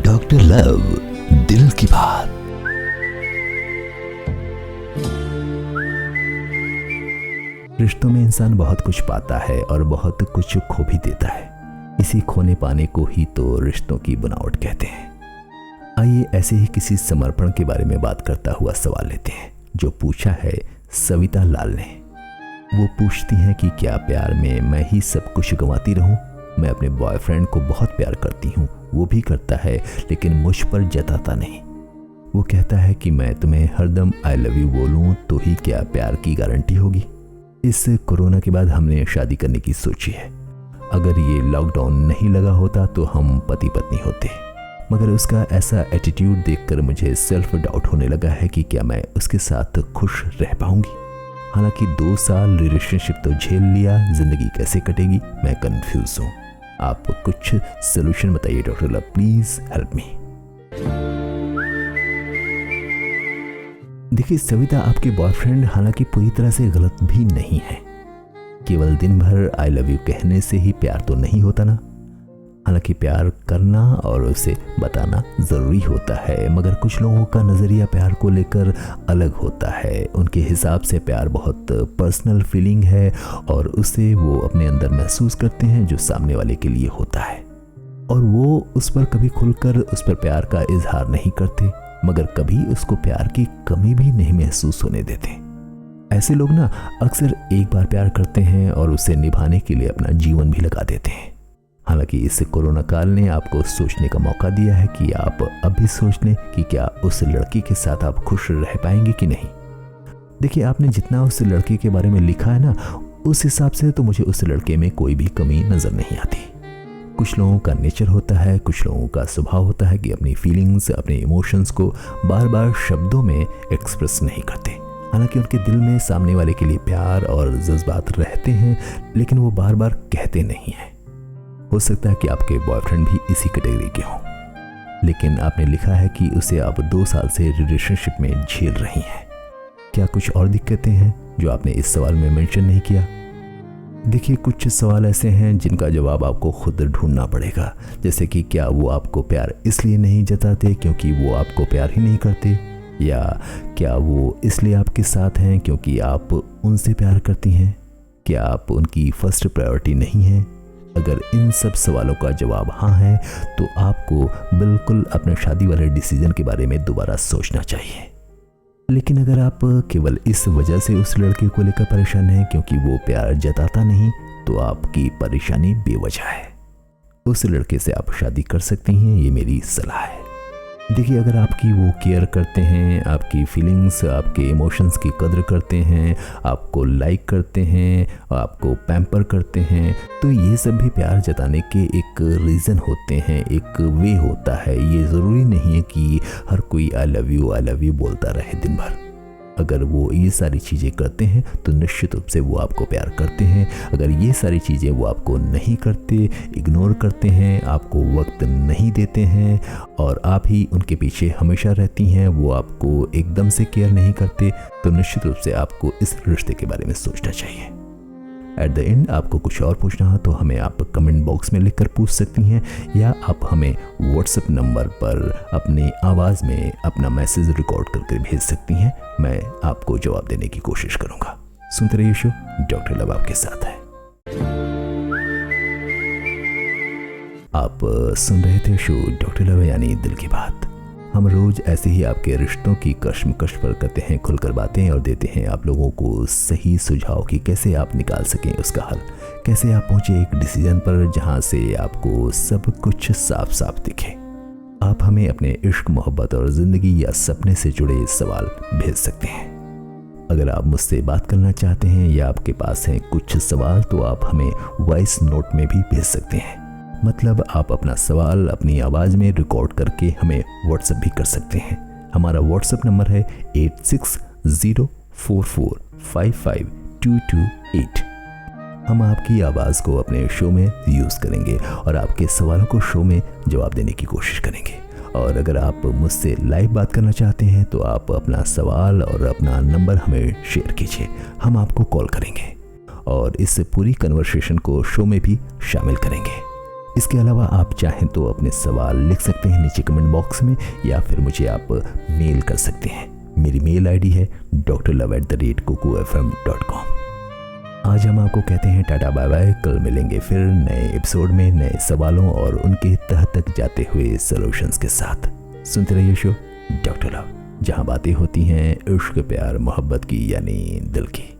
Doctor love, दिल की बात। रिश्तों में इंसान बहुत कुछ पाता है और बहुत कुछ खो भी देता है। इसी खोने पाने को ही तो रिश्तों की बनावट कहते हैं। आइए ऐसे ही किसी समर्पण के बारे में बात करता हुआ सवाल लेते हैं जो पूछा है सविता लाल ने। वो पूछती हैं कि क्या प्यार में मैं ही सब कुछ गंवाती रहूं? मैं अपने बॉयफ्रेंड को बहुत प्यार करती हूँ, वो भी करता है लेकिन मुझ पर जताता नहीं। वो कहता है कि मैं तुम्हें हरदम आई लव यू बोलूं तो ही क्या प्यार की गारंटी होगी? इस कोरोना के बाद हमने शादी करने की सोची है। अगर ये लॉकडाउन नहीं लगा होता तो हम पति पत्नी होते, मगर उसका ऐसा एटीट्यूड देखकर मुझे सेल्फ डाउट होने लगा है कि क्या मैं उसके साथ खुश रह पाऊंगी। हालांकि 2 साल रिलेशनशिप तो झेल लिया, जिंदगी कैसे कटेगी मैं कंफ्यूज हूँ। आप कुछ सोल्यूशन बताइए doctor love, please help me. देखिए सविता, आपके बॉयफ्रेंड हालांकि पूरी तरह से गलत भी नहीं है। केवल दिन भर आई लव यू कहने से ही प्यार तो नहीं होता ना। हालांकि प्यार करना और उसे बताना जरूरी होता है, मगर कुछ लोगों का नजरिया प्यार को लेकर अलग होता है। उनके हिसाब से प्यार बहुत पर्सनल फीलिंग है और उसे वो अपने अंदर महसूस करते हैं जो सामने वाले के लिए होता है, और वो उस पर कभी खुलकर उस पर प्यार का इजहार नहीं करते, मगर कभी उसको प्यार की कमी भी नहीं महसूस होने देते। ऐसे लोग ना अक्सर एक बार प्यार करते हैं और उसे निभाने के लिए अपना जीवन भी लगा देते हैं। हालांकि इस कोरोना काल ने आपको सोचने का मौका दिया है कि आप अब भी सोच लें कि क्या उस लड़की के साथ आप खुश रह पाएंगे कि नहीं। देखिए, आपने जितना उस लड़के के बारे में लिखा है ना, उस हिसाब से तो मुझे उस लड़के में कोई भी कमी नजर नहीं आती। कुछ लोगों का नेचर होता है, कुछ लोगों का स्वभाव होता है कि अपनी फीलिंग्स, अपने इमोशंस को बार बार शब्दों में एक्सप्रेस नहीं करते। हालांकि उनके दिल में सामने वाले के लिए प्यार और जज्बात रहते हैं, लेकिन वो बार बार कहते नहीं हैं। हो सकता है कि आपके बॉयफ्रेंड भी इसी कैटेगरी के हों, लेकिन आपने लिखा है कि उसे आप 2 साल से रिलेशनशिप में झेल रही हैं। क्या कुछ और दिक्कतें हैं जो आपने इस सवाल में मेंशन नहीं किया? देखिए, कुछ सवाल ऐसे हैं जिनका जवाब आपको खुद ढूंढना पड़ेगा। जैसे कि क्या वो आपको प्यार इसलिए नहीं जताते क्योंकि वो आपको प्यार ही नहीं करते, या क्या वो इसलिए आपके साथ हैं क्योंकि आप उनसे प्यार करती हैं? क्या आप उनकी फर्स्ट प्रायोरिटी नहीं हैं? अगर इन सब सवालों का जवाब हाँ है तो आपको बिल्कुल अपने शादी वाले डिसीजन के बारे में दोबारा सोचना चाहिए। लेकिन अगर आप केवल इस वजह से उस लड़के को लेकर परेशान हैं क्योंकि वो प्यार जताता नहीं, तो आपकी परेशानी बेवजह है। उस लड़के से आप शादी कर सकती हैं, ये मेरी सलाह है। देखिए, अगर आपकी वो केयर करते हैं, आपकी फीलिंग्स, आपके इमोशंस की कदर करते हैं, आपको लाइक करते हैं, आपको पैम्पर करते हैं, तो ये सब भी प्यार जताने के एक रीज़न होते हैं, एक वे होता है। ये ज़रूरी नहीं है कि हर कोई आई लव यू बोलता रहे दिन भर। अगर वो ये सारी चीज़ें करते हैं तो निश्चित रूप से वो आपको प्यार करते हैं। अगर ये सारी चीज़ें वो आपको नहीं करते, इग्नोर करते हैं, आपको वक्त नहीं देते हैं और आप ही उनके पीछे हमेशा रहती हैं, वो आपको एकदम से केयर नहीं करते, तो निश्चित रूप से आपको इस रिश्ते के बारे में सोचना चाहिए। एट द एंड आपको कुछ और पूछना हो तो हमें आप कमेंट बॉक्स में लिखकर पूछ सकती हैं, या आप हमें व्हाट्सएप नंबर पर अपनी आवाज़ में अपना मैसेज रिकॉर्ड करके भेज सकती हैं। मैं आपको जवाब देने की कोशिश करूंगा। सुनते रहिए शो डॉक्टर लव आपके साथ है। आप सुन रहे थे शो डॉक्टर लव यानी दिल की बात। हम रोज ऐसे ही आपके रिश्तों की कश्मकश पर करते हैं खुलकर बातें और देते हैं आप लोगों को सही सुझाव कि कैसे आप निकाल सकें उसका हल, कैसे आप पहुंचे एक डिसीजन पर जहां से आपको सब कुछ साफ साफ दिखे। आप हमें अपने इश्क, मोहब्बत और जिंदगी या सपने से जुड़े सवाल भेज सकते हैं। अगर आप मुझसे बात करना चाहते हैं या आपके पास हैं कुछ सवाल, तो आप हमें वॉइस नोट में भी भेज सकते हैं। मतलब आप अपना सवाल अपनी आवाज़ में रिकॉर्ड करके हमें व्हाट्सएप भी कर सकते हैं। हमारा व्हाट्सएप नंबर है 8604455228। हम आपकी आवाज़ को अपने शो में यूज़ करेंगे और आपके सवालों को शो में जवाब देने की कोशिश करेंगे। और अगर आप मुझसे लाइव बात करना चाहते हैं तो आप अपना सवाल और अपना नंबर हमें शेयर कीजिए, हम आपको कॉल करेंगे और इस पूरी कन्वर्सेशन को शो में भी शामिल करेंगे। इसके अलावा आप चाहें तो अपने सवाल लिख सकते हैं नीचे कमेंट बॉक्स में, या फिर मुझे आप मेल कर सकते हैं। मेरी मेल आईडी है drlove@kukufm.com। आज हम आपको कहते हैं टाटा बाय बाय। कल मिलेंगे फिर नए एपिसोड में नए सवालों और उनके तह तक जाते हुए सॉल्यूशंस के साथ। सुनते रहिए शो डॉक्टर लव, जहां बातें होती हैं इश्क प्यार मोहब्बत की, यानी दिल की।